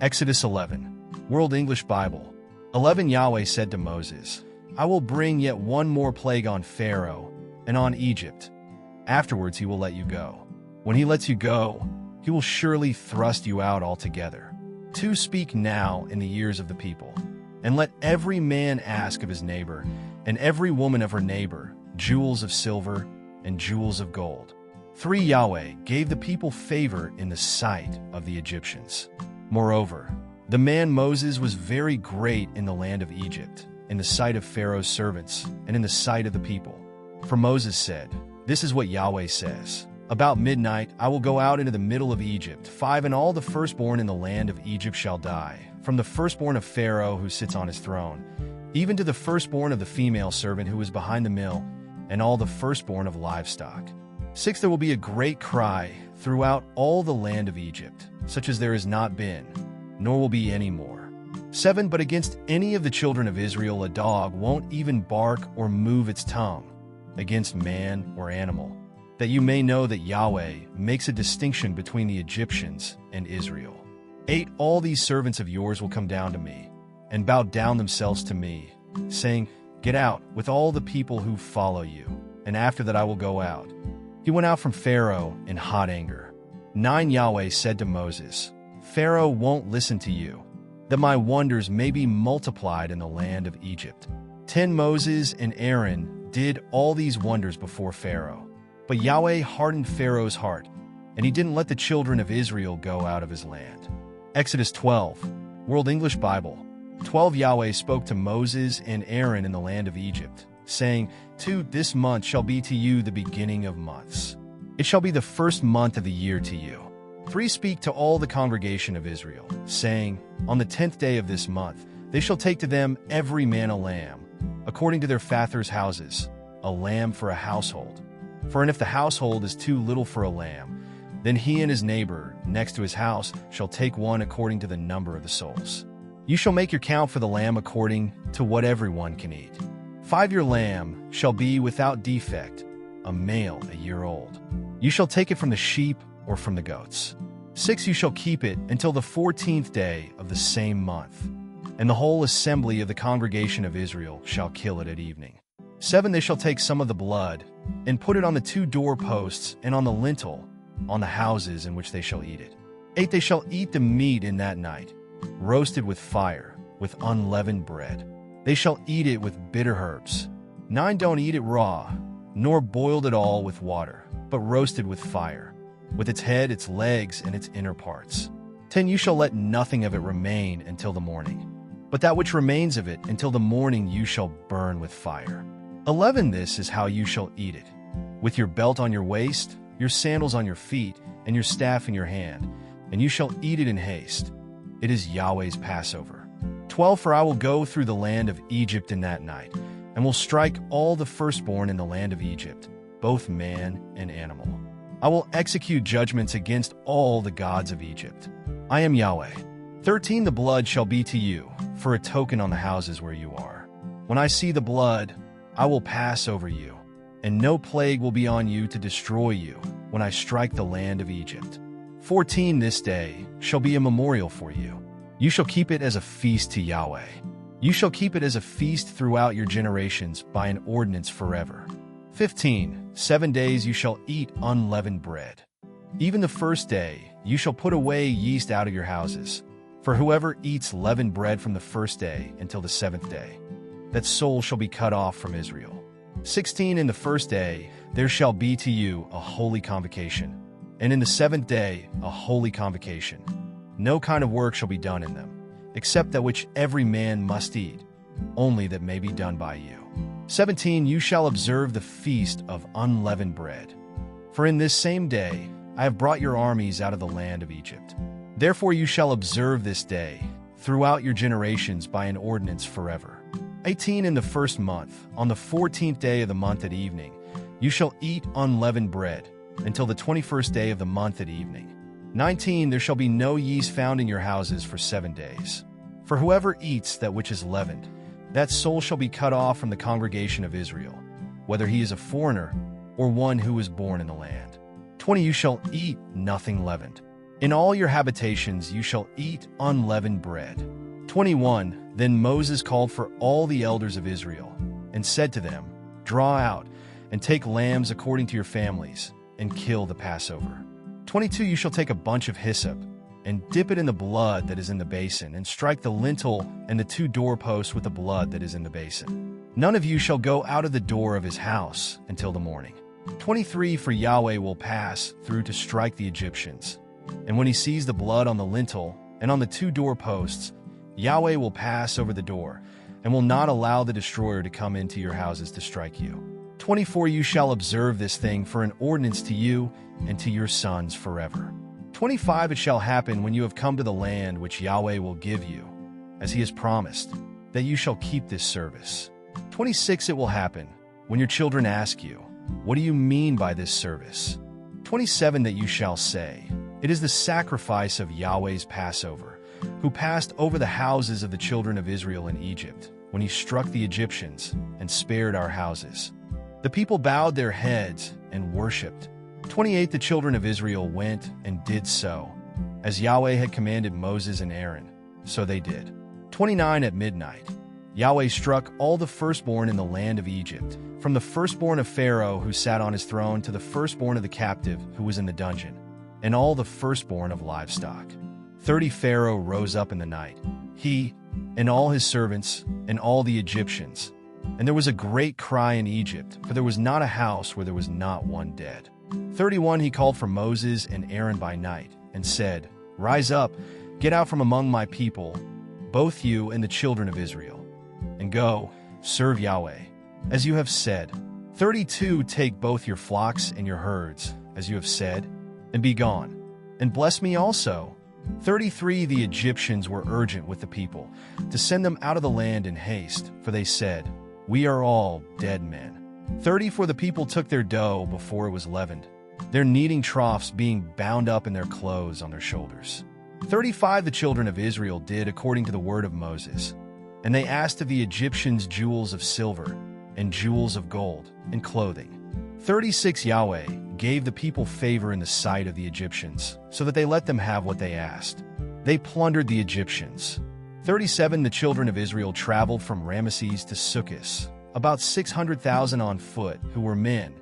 Exodus 11, World English Bible. 11 Yahweh said to Moses, I will bring yet one more plague on Pharaoh and on Egypt. Afterwards he will let you go. When he lets you go, he will surely thrust you out altogether. 2 Speak now in the ears of the people, and let every man ask of his neighbor, and every woman of her neighbor, jewels of silver and jewels of gold. 3 Yahweh gave the people favor in the sight of the Egyptians. Moreover, the man Moses was very great in the land of Egypt, in the sight of Pharaoh's servants, and in the sight of the people. For Moses said, This is what Yahweh says. About midnight I will go out into the middle of Egypt. 5 And all the firstborn in the land of Egypt shall die, from the firstborn of Pharaoh who sits on his throne, even to the firstborn of the female servant who is behind the mill, and all the firstborn of livestock. 6 There will be a great cry throughout all the land of Egypt, such as there has not been, nor will be any more. 7 But against any of the children of Israel a dog won't even bark or move its tongue, against man or animal, that you may know that Yahweh makes a distinction between the Egyptians and Israel. 8 All these servants of yours will come down to me, and bow down themselves to me, saying, Get out with all the people who follow you, and after that I will go out. He went out from Pharaoh in hot anger. 9 Yahweh said to Moses, Pharaoh won't listen to you, that my wonders may be multiplied in the land of Egypt. 10 Moses and Aaron did all these wonders before Pharaoh. But Yahweh hardened Pharaoh's heart, and he didn't let the children of Israel go out of his land. Exodus 12, World English Bible. 12 Yahweh spoke to Moses and Aaron in the land of Egypt, saying, 2 This month shall be to you the beginning of months. It shall be the first month of the year to you. 3 Speak to all the congregation of Israel, saying, On the 10th day of this month they shall take to them every man a lamb, according to their fathers' houses, a lamb for a household. For if the household is too little for a lamb, then he and his neighbor next to his house shall take one according to the number of the souls. You shall make your count for the lamb according to what everyone can eat. 5 Your lamb shall be without defect, a male a year old. You shall take it from the sheep or from the goats. 6 You shall keep it until the 14th day of the same month, and the whole assembly of the congregation of Israel shall kill it at evening. 7 They shall take some of the blood, and put it on the 2 doorposts and on the lintel, on the houses in which they shall eat it. 8 They shall eat the meat in that night, roasted with fire, with unleavened bread. They shall eat it with bitter herbs. 9 Don't eat it raw, nor boiled at all with water, but roasted with fire, with its head, its legs, and its inner parts. 10 You shall let nothing of it remain until the morning, but that which remains of it until the morning you shall burn with fire. 11 This is how you shall eat it, with your belt on your waist, your sandals on your feet, and your staff in your hand, and you shall eat it in haste. It is Yahweh's Passover. 12 For I will go through the land of Egypt in that night, and will strike all the firstborn in the land of Egypt, both man and animal. I will execute judgments against all the gods of Egypt. I am Yahweh. 13 The blood shall be to you for a token on the houses where you are. When I see the blood, I will pass over you, and no plague will be on you to destroy you when I strike the land of Egypt. 14 This day shall be a memorial for you. You shall keep it as a feast to Yahweh. You shall keep it as a feast throughout your generations by an ordinance forever. 15 7 days you shall eat unleavened bread. Even the first day you shall put away yeast out of your houses. For whoever eats leavened bread from the first day until the 7th day, that soul shall be cut off from Israel. 16 In the first day there shall be to you a holy convocation, and in the 7th day a holy convocation. No kind of work shall be done in them, except that which every man must eat, only that may be done by you. 17 You shall observe the feast of unleavened bread. For in this same day I have brought your armies out of the land of Egypt. Therefore you shall observe this day throughout your generations by an ordinance forever. 18 In the first month, on the 14th day of the month at evening, you shall eat unleavened bread, until the 21st day of the month at evening. 19 There shall be no yeast found in your houses for 7 days. For whoever eats that which is leavened, that soul shall be cut off from the congregation of Israel, whether he is a foreigner or one who is born in the land. 20 You shall eat nothing leavened. In all your habitations you shall eat unleavened bread. 21. Then Moses called for all the elders of Israel, and said to them, Draw out, and take lambs according to your families, and kill the Passover. 22. You shall take a bunch of hyssop, and dip it in the blood that is in the basin, and strike the lintel and the 2 doorposts with the blood that is in the basin. None of you shall go out of the door of his house until the morning. 23. For Yahweh will pass through to strike the Egyptians. And when he sees the blood on the lintel and on the 2 doorposts, Yahweh will pass over the door, and will not allow the destroyer to come into your houses to strike you. 24. You shall observe this thing for an ordinance to you and to your sons forever. 25. It shall happen when you have come to the land which Yahweh will give you, as he has promised, that you shall keep this service. 26. It will happen when your children ask you, What do you mean by this service? 27. That you shall say, It is the sacrifice of Yahweh's Passover, who passed over the houses of the children of Israel in Egypt, when he struck the Egyptians and spared our houses. The people bowed their heads and worshipped. 28. The children of Israel went and did so, as Yahweh had commanded Moses and Aaron, so they did. 29. At midnight, Yahweh struck all the firstborn in the land of Egypt, from the firstborn of Pharaoh who sat on his throne to the firstborn of the captive who was in the dungeon, and all the firstborn of livestock. 30. Pharaoh rose up in the night, he and all his servants and all the Egyptians. And there was a great cry in Egypt, for there was not a house where there was not one dead. 31. He called for Moses and Aaron by night, and said, Rise up, get out from among my people, both you and the children of Israel, and go, serve Yahweh, as you have said. 32. Take both your flocks and your herds, as you have said, and be gone, and bless me also. 33. The Egyptians were urgent with the people to send them out of the land in haste, for they said, We are all dead men. 30. For the people took their dough before it was leavened, their kneading troughs being bound up in their clothes on their shoulders. 35. The children of Israel did according to the word of Moses, and they asked of the Egyptians jewels of silver and jewels of gold and clothing. 36. Yahweh gave the people favor in the sight of the Egyptians, so that they let them have what they asked. They plundered the Egyptians. 37. The children of Israel traveled from Ramesses to Sukkot, about 600,000 on foot, who were men,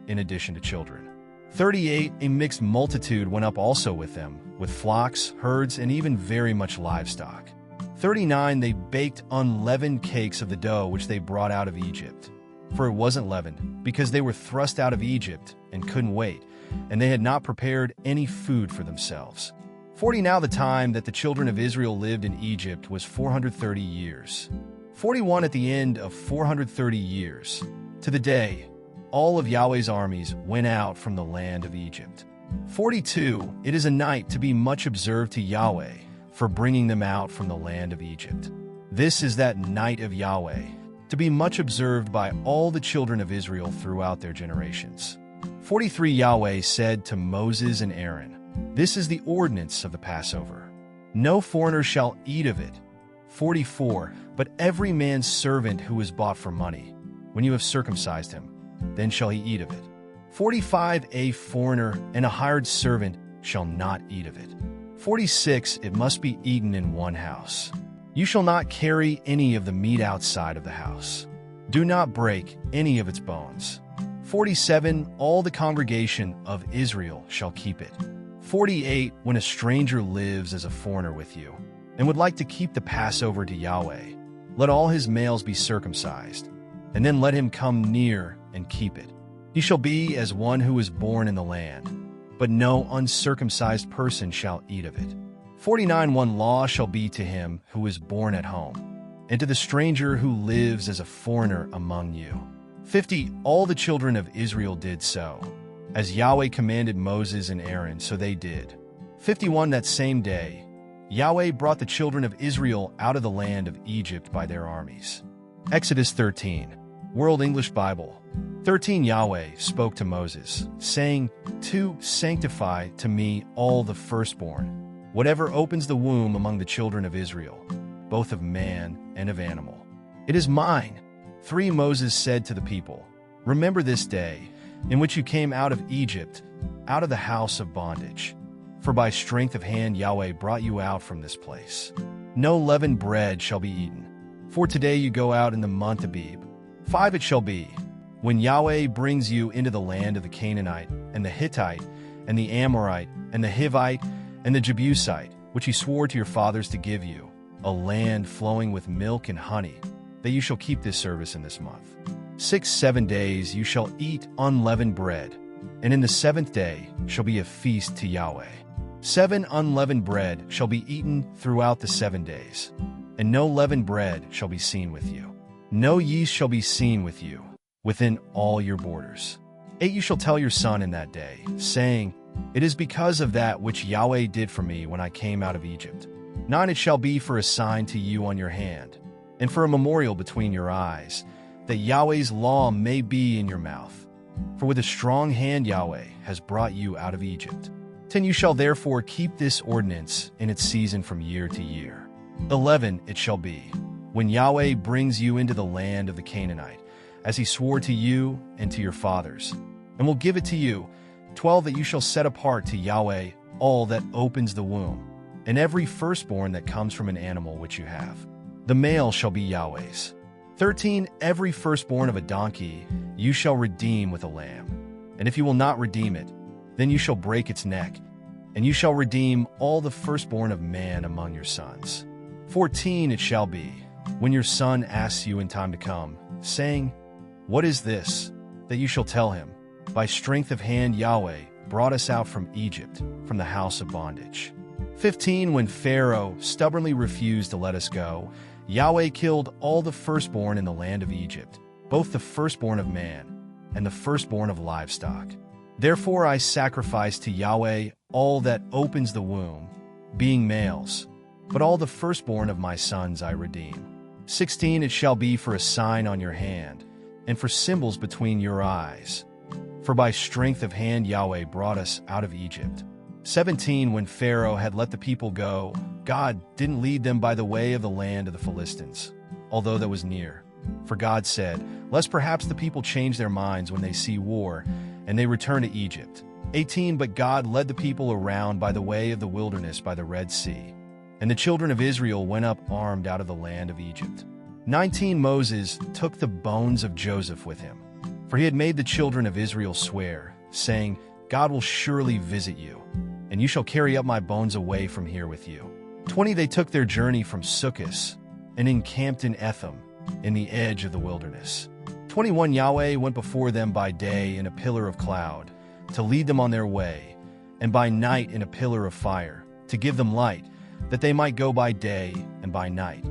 in addition to children. 38. A mixed multitude went up also with them, with flocks, herds, and even very much livestock. 39. They baked unleavened cakes of the dough which they brought out of Egypt. For it wasn't leavened, because they were thrust out of Egypt and couldn't wait, and they had not prepared any food for themselves. 40. Now the time that the children of Israel lived in Egypt was 430 years. 41. At the end of 430 years, to the day, all of Yahweh's armies went out from the land of Egypt. 42. It is a night to be much observed to Yahweh for bringing them out from the land of Egypt. This is that night of Yahweh, to be much observed by all the children of Israel throughout their generations. 43. Yahweh said to Moses and Aaron, This is the ordinance of the Passover. No foreigner shall eat of it. 44. But every man's servant who is bought for money, when you have circumcised him, then shall he eat of it. 45. A foreigner and a hired servant shall not eat of it. 46. It must be eaten in one house. You shall not carry any of the meat outside of the house. Do not break any of its bones. 47. All the congregation of Israel shall keep it. 48. When a stranger lives as a foreigner with you, and would like to keep the Passover to Yahweh, let all his males be circumcised, and then let him come near and keep it. He shall be as one who is born in the land, but no uncircumcised person shall eat of it. 49. One law shall be to him who is born at home, and to the stranger who lives as a foreigner among you. 50. All the children of Israel did so, as Yahweh commanded Moses and Aaron, so they did. 51. That same day, Yahweh brought the children of Israel out of the land of Egypt by their armies. Exodus 13. World English Bible. 13. Yahweh spoke to Moses, saying, To sanctify to me all the firstborn, whatever opens the womb among the children of Israel, both of man and of animal. It is mine. 3. Moses said to the people, Remember this day, in which you came out of Egypt, out of the house of bondage. For by strength of hand Yahweh brought you out from this place. No leavened bread shall be eaten. For today you go out in the month Abib. 5 It shall be, when Yahweh brings you into the land of the Canaanite, and the Hittite, and the Amorite, and the Hivite, and the Jebusite, which he swore to your fathers to give you, a land flowing with milk and honey, that you shall keep this service in this month. 7 days you shall eat unleavened bread, and in the 7th day shall be a feast to Yahweh. 7 unleavened bread shall be eaten throughout the 7 days, and no leavened bread shall be seen with you. No yeast shall be seen with you within all your borders. 8 You shall tell your son in that day, saying, It is because of that which Yahweh did for me when I came out of Egypt. 9 It shall be for a sign to you on your hand, and for a memorial between your eyes, that Yahweh's law may be in your mouth. For with a strong hand Yahweh has brought you out of Egypt. 10 You shall therefore keep this ordinance in its season from year to year. 11 It shall be, when Yahweh brings you into the land of the Canaanite, as he swore to you and to your fathers, and will give it to you. 12 That you shall set apart to Yahweh all that opens the womb, and every firstborn that comes from an animal which you have. The male shall be Yahweh's. 13 Every firstborn of a donkey you shall redeem with a lamb. And if you will not redeem it, then you shall break its neck, and you shall redeem all the firstborn of man among your sons. 14 It shall be, when your son asks you in time to come, saying, What is this? That you shall tell him, By strength of hand Yahweh brought us out from Egypt, from the house of bondage. 15 When Pharaoh stubbornly refused to let us go, Yahweh killed all the firstborn in the land of Egypt, both the firstborn of man and the firstborn of livestock. Therefore I sacrifice to Yahweh all that opens the womb, being males, but all the firstborn of my sons I redeem. 16 It shall be for a sign on your hand, and for symbols between your eyes. For by strength of hand Yahweh brought us out of Egypt. 17 When Pharaoh had let the people go, God didn't lead them by the way of the land of the Philistines, although that was near. For God said, Lest perhaps the people change their minds when they see war, and they return to Egypt. 18 But God led the people around by the way of the wilderness by the Red Sea, and the children of Israel went up armed out of the land of Egypt. 19 Moses took the bones of Joseph with him, for he had made the children of Israel swear, saying, God will surely visit you, and you shall carry up my bones away from here with you. 20 They took their journey from Sukkot, and encamped in Etham, in the edge of the wilderness. 21 Yahweh went before them by day in a pillar of cloud, to lead them on their way, and by night in a pillar of fire, to give them light, that they might go by day and by night.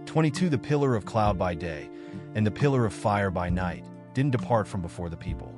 22 The pillar of cloud by day, and the pillar of fire by night, didn't depart from before the people.